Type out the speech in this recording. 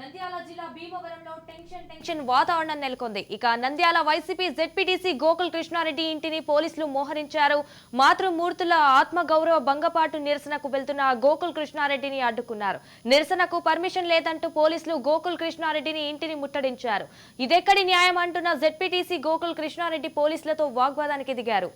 నంద్యాల జిల్లా భీమవరంలో టెన్షన్ వాతావరణం నెలకొంది. ఇక నంద్యాల వైసీపీ జెడ్పీటీసీ గోకుల్ కృష్ణారెడ్డి ఇంటిని పోలీసులు మోహరించారు. మాతృమూర్తుల ఆత్మగౌరవ భంగపాటు నిరసనకు వెళ్తున్న గోకుల్ కృష్ణారెడ్డిని అడ్డుకున్నారు. నిరసనకు పర్మిషన్ లేదంటూ పోలీసులు గోకుల్ కృష్ణారెడ్డిని ఇంటిని ముట్టడించారు. ఇదెక్కడి న్యాయం అంటున్న జెడ్పీటీసీ గోకుల్ కృష్ణారెడ్డి పోలీసులతో వాగ్వాదానికి దిగారు.